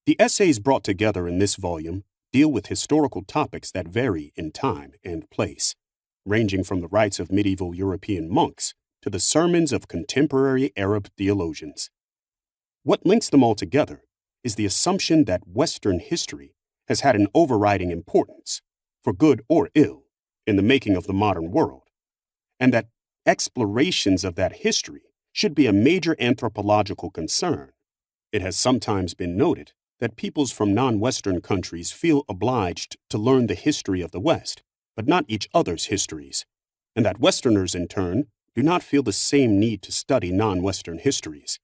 The essays brought together in this volume deal with historical topics that vary in time and place, ranging from the rites of medieval European monks to the sermons of contemporary Arab theologians. What links them all together is the assumption that Western history has had an overriding importance, for good or ill, in the making of the modern world, and that explorations of that history should be a major anthropological concern. It has sometimes been noted that peoples from non-Western countries feel obliged to learn the history of the West, but not each other's histories, and that Westerners, in turn, do not feel the same need to study non-Western histories.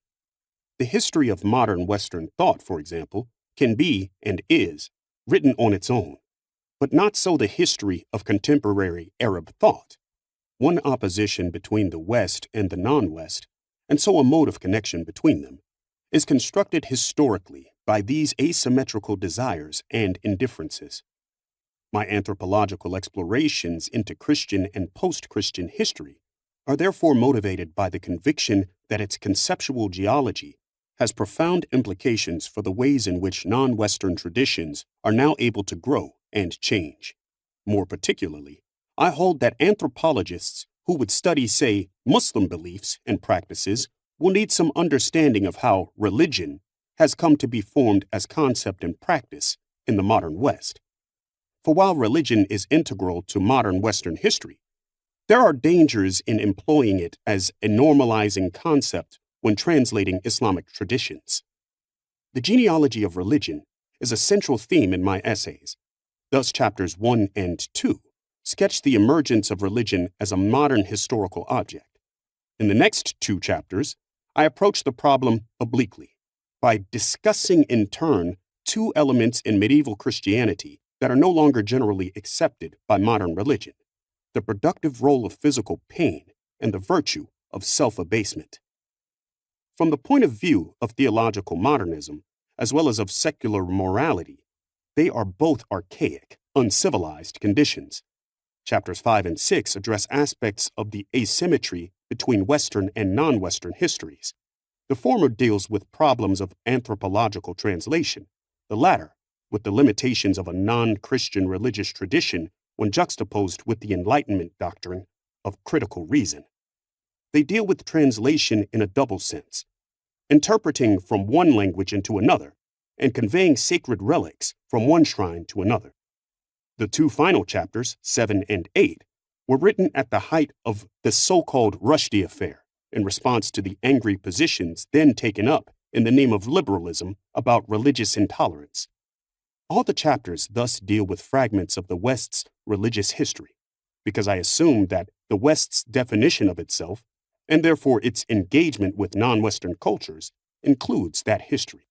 The history of modern Western thought, for example, can be, and is, written on its own, but not so the history of contemporary Arab thought. One opposition between the West and the non-West, and so a mode of connection between them, is constructed historically by these asymmetrical desires and indifferences. My anthropological explorations into Christian and post-Christian history are therefore motivated by the conviction that its conceptual geology has profound implications for the ways in which non-Western traditions are now able to grow and change. More particularly, I hold that anthropologists who would study, say, Muslim beliefs and practices will need some understanding of how religion has come to be formed as concept and practice in the modern West. For while religion is integral to modern Western history, there are dangers in employing it as a normalizing concept when translating Islamic traditions. The genealogy of religion is a central theme in my essays. Thus, chapters 1 and 2 sketch the emergence of religion as a modern historical object. In the next 2 chapters, I approach the problem obliquely, by discussing in turn 2 elements in medieval Christianity that are no longer generally accepted by modern religion: the productive role of physical pain and the virtue of self-abasement. From the point of view of theological modernism, as well as of secular morality, they are both archaic, uncivilized conditions. Chapters 5 and 6 address aspects of the asymmetry between Western and non-Western histories. The former deals with problems of anthropological translation, the latter with the limitations of a non-Christian religious tradition when juxtaposed with the Enlightenment doctrine of critical reason. They deal with translation in a double sense, interpreting from one language into another and conveying sacred relics from one shrine to another. The 2 final chapters, 7 and 8, were written at the height of the so-called Rushdie affair in response to the angry positions then taken up in the name of liberalism about religious intolerance. All the chapters thus deal with fragments of the West's religious history, because I assume that the West's definition of itself, and therefore its engagement with non-Western cultures, includes that history.